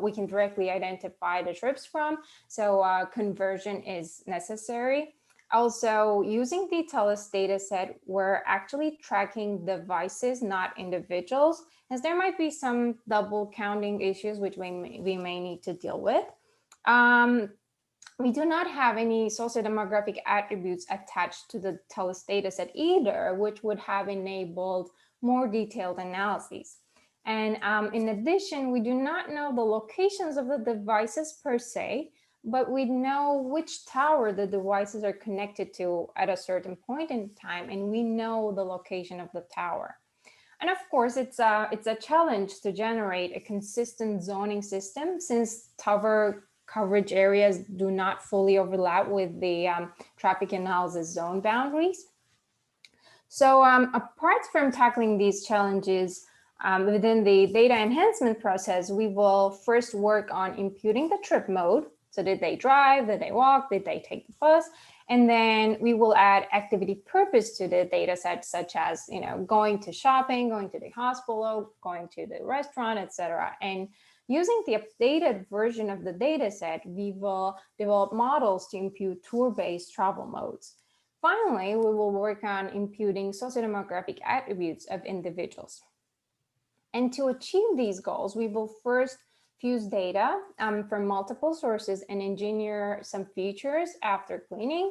we can directly identify the trips from, so conversion is necessary. Also, using the TELUS dataset, we're actually tracking devices, not individuals, as there might be some double counting issues which we may need to deal with. We do not have any sociodemographic attributes attached to the TELUS dataset either, which would have enabled more detailed analyses. And in addition, we do not know the locations of the devices per se, but we know which tower the devices are connected to at a certain point in time, and we know the location of the tower. And of course, it's a challenge to generate a consistent zoning system, since tower coverage areas do not fully overlap with the traffic analysis zone boundaries. So apart from tackling these challenges within the data enhancement process, we will first work on imputing the trip mode. So did they drive, did they walk, did they take the bus? And then we will add activity purpose to the data set, such as going to shopping, going to the hospital, going to the restaurant, etc. And using the updated version of the data set, we will develop models to impute tour-based travel modes. Finally, we will work on imputing sociodemographic attributes of individuals. And to achieve these goals, we will first fuse data from multiple sources and engineer some features after cleaning.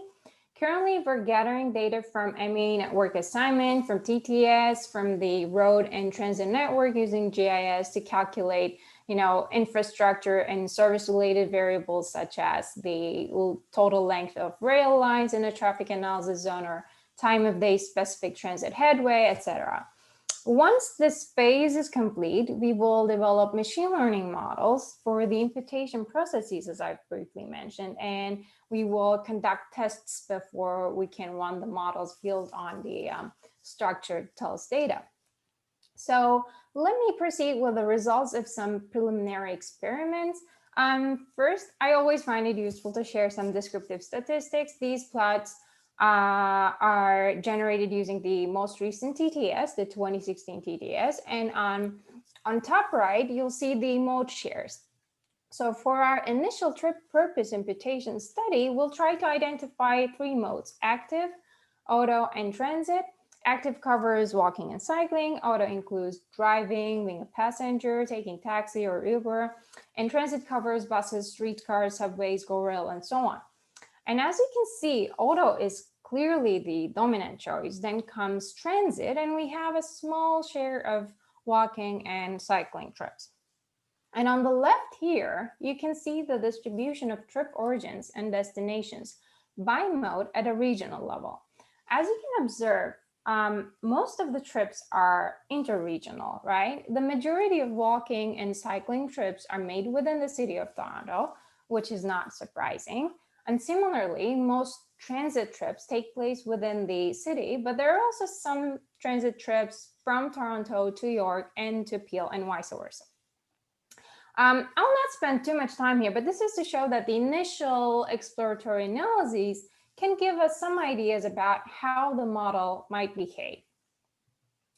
Currently, we're gathering data from MA network assignment, from TTS, from the road and transit network using GIS to calculate, infrastructure and service-related variables such as the total length of rail lines in a traffic analysis zone, or time of day specific transit headway, etc. Once this phase is complete, we will develop machine learning models for the imputation processes, as I've briefly mentioned, and we will conduct tests before we can run the models built on the structured TALS data. So let me proceed with the results of some preliminary experiments. First, I always find it useful to share some descriptive statistics. These plots are generated using the most recent TTS, the 2016 TTS, and on top right, you'll see the mode shares. So for our initial trip purpose imputation study, we'll try to identify 3 modes: active, auto, and transit. Active covers walking and cycling. Auto includes driving, being a passenger, taking taxi or Uber. And transit covers buses, streetcars, subways, GO rail, and so on. And as you can see, auto is clearly the dominant choice. Then comes transit, and we have a small share of walking and cycling trips. And on the left here, you can see the distribution of trip origins and destinations by mode at a regional level. As you can observe, most of the trips are interregional, right? The majority of walking and cycling trips are made within the city of Toronto, which is not surprising. And similarly, most transit trips take place within the city, but there are also some transit trips from Toronto to York and to Peel and vice versa. I'll not spend too much time here, but this is to show that the initial exploratory analyses can give us some ideas about how the model might behave.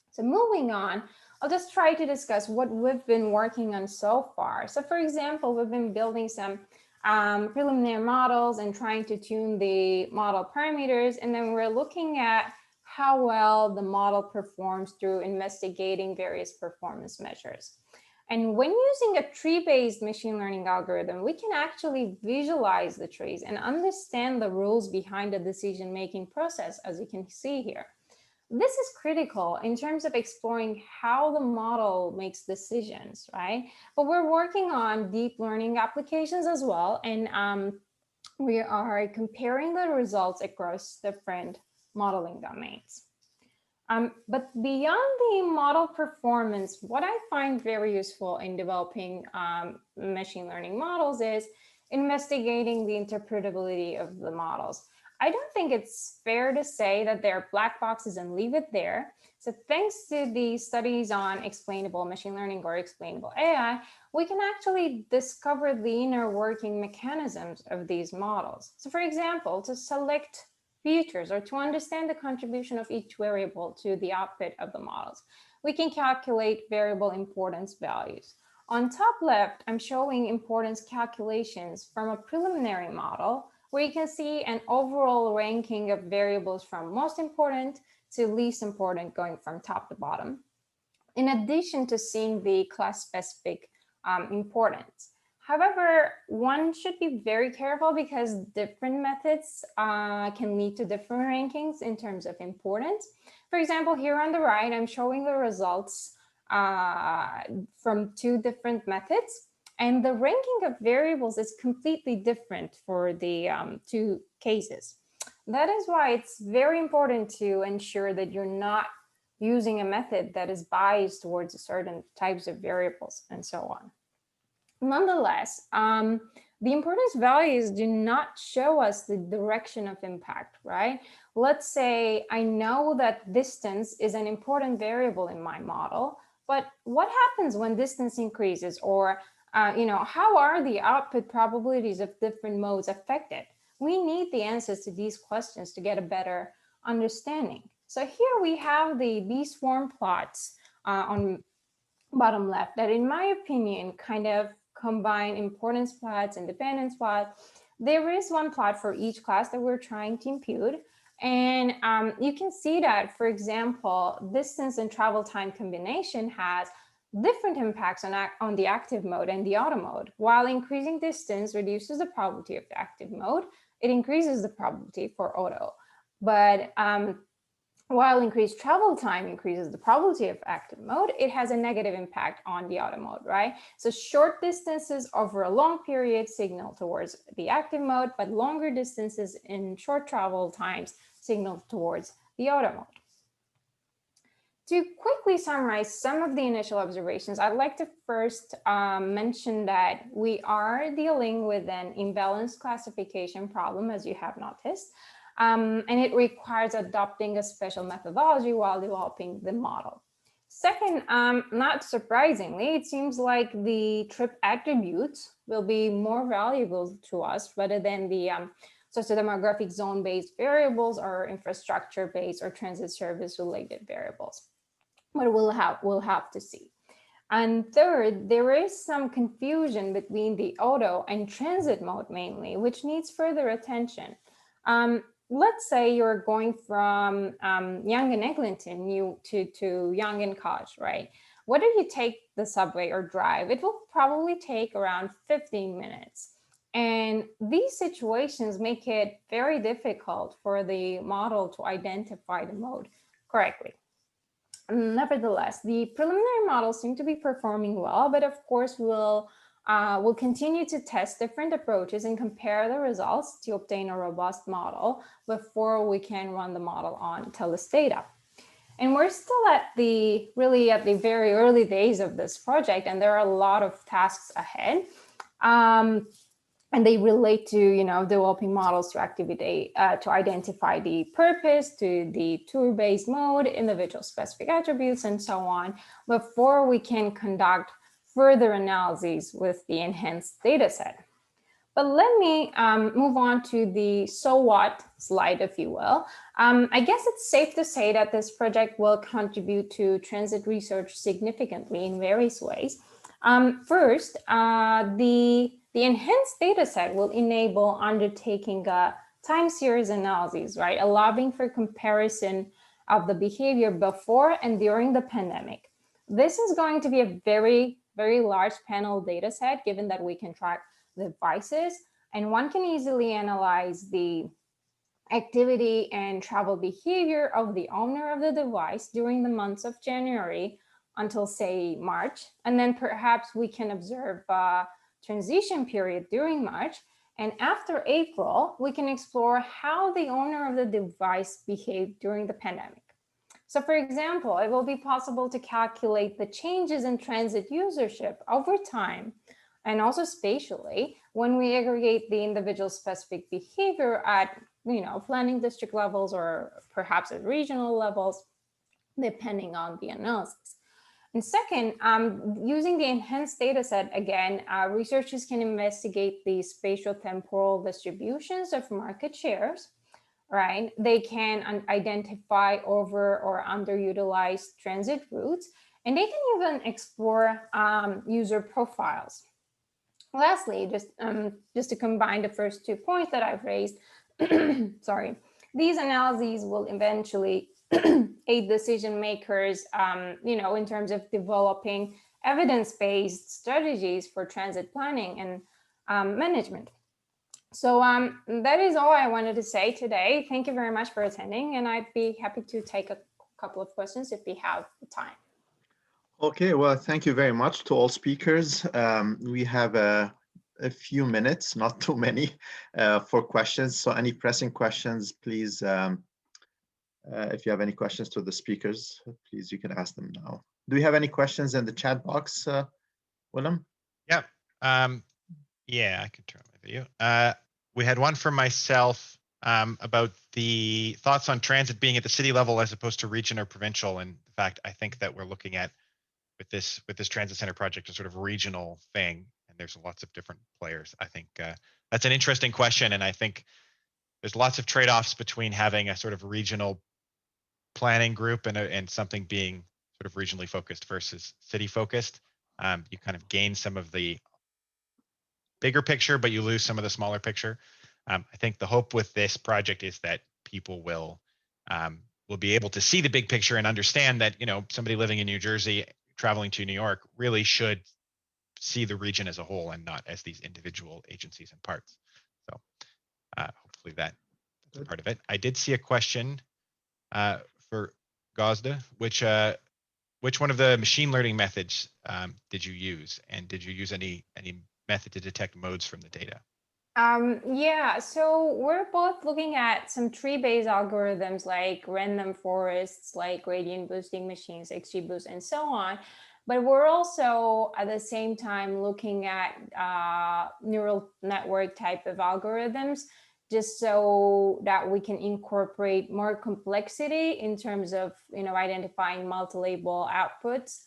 So moving on, I'll just try to discuss what we've been working on so far. So for example, we've been building some preliminary models and trying to tune the model parameters. And then we're looking at how well the model performs through investigating various performance measures. And when using a tree-based machine learning algorithm, we can actually visualize the trees and understand the rules behind the decision-making process, as you can see here. This is critical in terms of exploring how the model makes decisions, right? But we're working on deep learning applications as well, and we are comparing the results across different modeling domains. But beyond the model performance, what I find very useful in developing machine learning models is investigating the interpretability of the models. I don't think it's fair to say that they're black boxes and leave it there. So thanks to the studies on explainable machine learning or explainable AI, we can actually discover the inner working mechanisms of these models. So for example, to select features or to understand the contribution of each variable to the output of the models, we can calculate variable importance values. On top left, I'm showing importance calculations from a preliminary model where you can see an overall ranking of variables from most important to least important, going from top to bottom, in addition to seeing the class-specific importance. However, one should be very careful because different methods can lead to different rankings in terms of importance. For example, here on the right, I'm showing the results from 2 different methods, and the ranking of variables is completely different for the 2 cases. That is why it's very important to ensure that you're not using a method that is biased towards certain types of variables and so on. Nonetheless, the importance values do not show us the direction of impact, right? Let's say I know that distance is an important variable in my model, but what happens when distance increases, or how are the output probabilities of different modes affected? We need the answers to these questions to get a better understanding. So here we have the B-swarm plots on bottom left that, in my opinion, kind of combine importance plots and dependence plots. There is one plot for each class that we're trying to impute. And you can see that, for example, distance and travel time combination has different impacts on the active mode and the auto mode. While increasing distance reduces the probability of the active mode, it increases the probability for auto. But while increased travel time increases the probability of active mode, it has a negative impact on the auto mode, right? So short distances over a long period signal towards the active mode, but longer distances in short travel times signal towards the auto mode. To quickly summarize some of the initial observations, I'd like to first mention that we are dealing with an imbalanced classification problem, as you have noticed, and it requires adopting a special methodology while developing the model. Second, not surprisingly, it seems like the trip attributes will be more valuable to us rather than the sociodemographic zone-based variables or infrastructure-based or transit service-related variables. But we'll have to see. And third, there is some confusion between the auto and transit mode mainly, which needs further attention. Let's say you're going from Yonge and Eglinton to Yonge and Koch, right? Whether you take the subway or drive, it will probably take around 15 minutes. And these situations make it very difficult for the model to identify the mode correctly. Nevertheless, the preliminary models seem to be performing well, but of course we'll continue to test different approaches and compare the results to obtain a robust model before we can run the model on TELUS data. And we're still really at the very early days of this project, and there are a lot of tasks ahead. And they relate to, developing models to identify the purpose, to the tour-based mode, individual specific attributes, and so on, before we can conduct further analyses with the enhanced data set. But let me move on to the so what slide, if you will. I guess it's safe to say that this project will contribute to transit research significantly in various ways. First, the enhanced data set will enable undertaking a time series analysis, right? Allowing for comparison of the behavior before and during the pandemic. This is going to be a very, very large panel data set, given that we can track the devices, and one can easily analyze the activity and travel behavior of the owner of the device during the months of January until, say, March. And then perhaps we can observe a transition period during March. And after April, we can explore how the owner of the device behaved during the pandemic. So for example, it will be possible to calculate the changes in transit usership over time and also spatially when we aggregate the individual specific behavior at planning district levels or perhaps at regional levels, depending on the analysis. And second, using the enhanced data set, again, researchers can investigate the spatial temporal distributions of market shares, right? They can identify over or underutilized transit routes, and they can even explore user profiles. Lastly, just to combine the first 2 points that I've raised, sorry, these analyses will eventually aid decision makers, in terms of developing evidence-based strategies for transit planning and management. So that is all I wanted to say today. Thank you very much for attending, and I'd be happy to take a couple of questions if we have the time. Okay, well, thank you very much to all speakers. We have a few minutes, not too many, for questions. So any pressing questions, please, if you have any questions to the speakers, please, you can ask them now. Do we have any questions in the chat box, Willem? Yeah, yeah, I can turn my video. We had one from myself about the thoughts on transit being at the city level as opposed to region or provincial. And in fact, I think that we're looking at with this transit center project a sort of regional thing, and there's lots of different players. I think that's an interesting question, and I think there's lots of trade-offs between having a sort of regional planning group and something being sort of regionally focused versus city focused. You kind of gain some of the bigger picture, but you lose some of the smaller picture. I think the hope with this project is that people will be able to see the big picture and understand that somebody living in New Jersey traveling to New York really should see the region as a whole and not as these individual agencies and parts. So hopefully that's a part of it. I did see a question for Gazda, which one of the machine learning methods did you use, and did you use any method to detect modes from the data? Yeah, so we're both looking at some tree-based algorithms like random forests, like gradient boosting machines, XGBoost, and so on. But we're also at the same time looking at neural network type of algorithms, just so that we can incorporate more complexity in terms of identifying multi-label outputs,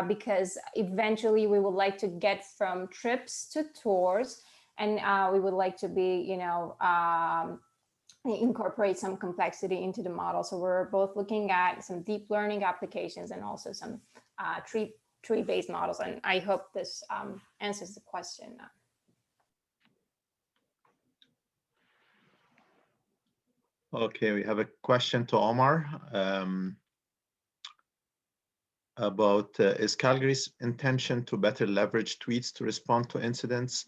because eventually we would like to get from trips to tours. And we would like to be, incorporate some complexity into the model. So we're both looking at some deep learning applications and also some tree-based models. And I hope this answers the question. Okay, we have a question to Omar about is Calgary's intention to better leverage tweets to respond to incidents?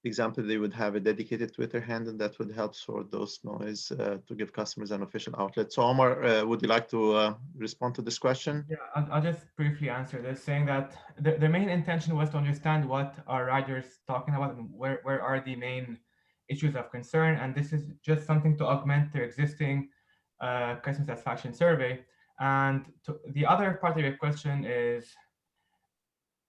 Example, they would have a dedicated Twitter handle that would help sort those noise to give customers an official outlet. So Omar, would you like to respond to this question? Yeah, I'll just briefly answer this, saying that the main intention was to understand what are riders talking about and where are the main issues of concern. And this is just something to augment their existing customer satisfaction survey. And the other part of your question is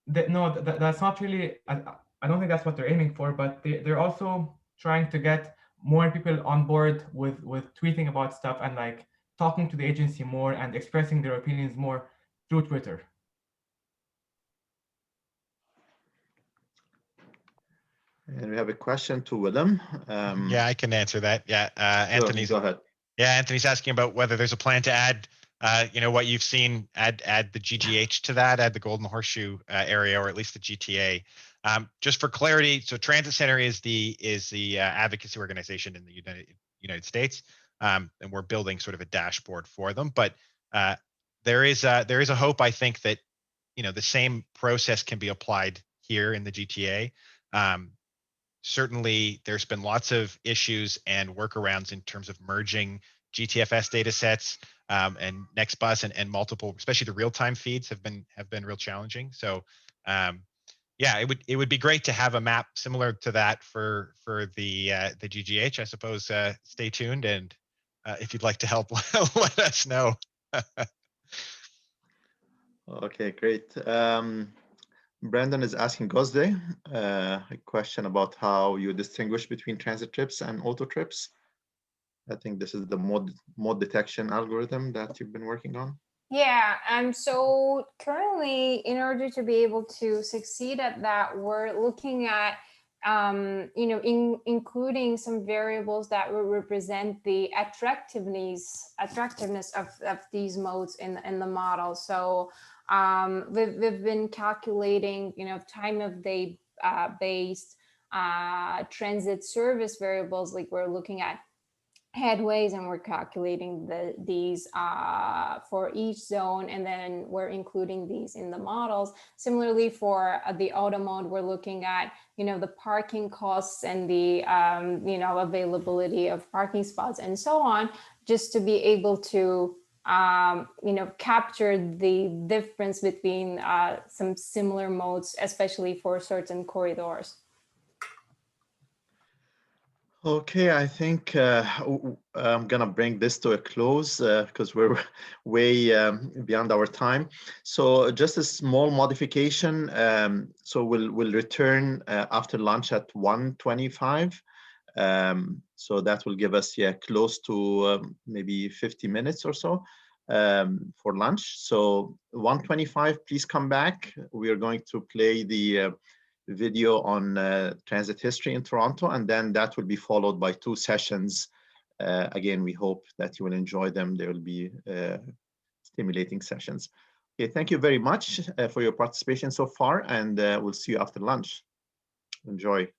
that no, that's not really, I don't think that's what they're aiming for, but they're also trying to get more people on board with tweeting about stuff and like talking to the agency more and expressing their opinions more through Twitter. And we have a question to Willem. Yeah, I can answer that. Yeah, Anthony's. Go ahead. Yeah, Anthony's asking about whether there's a plan to add, what you've seen, add the GGH to that, add the Golden Horseshoe area, or at least the GTA. Just for clarity, so Transit Center is the advocacy organization in the United States, and we're building sort of a dashboard for them. But there is a hope, I think, that the same process can be applied here in the GTA. Certainly, there's been lots of issues and workarounds in terms of merging GTFS data sets and NextBus and multiple, especially the real-time feeds have been real challenging. So yeah, it would be great to have a map similar to that for the GGH. I suppose stay tuned, and if you'd like to help, let us know. Okay, great. Brandon is asking Gosde a question about how you distinguish between transit trips and auto trips. I think this is the mode detection algorithm that you've been working on. Yeah, so currently, in order to be able to succeed at that, we're looking at including some variables that will represent the attractiveness of these modes in the model. So we've been calculating, time of day based transit service variables, like we're looking at headways, and we're calculating these for each zone, and then we're including these in the models. Similarly, for the auto mode, we're looking at the parking costs and the availability of parking spots and so on, just to be able to capture the difference between some similar modes, especially for certain corridors. Okay, I think I'm gonna bring this to a close because we're way beyond our time. So just a small modification. So we'll return after lunch at 1:25. So that will give us close to maybe 50 minutes or so for lunch. So 1:25, please come back. We are going to play the video on transit history in Toronto, and then that will be followed by 2 sessions. Again, we hope that you will enjoy them. They will be stimulating sessions. Okay, thank you very much for your participation so far, and we'll see you after lunch. Enjoy.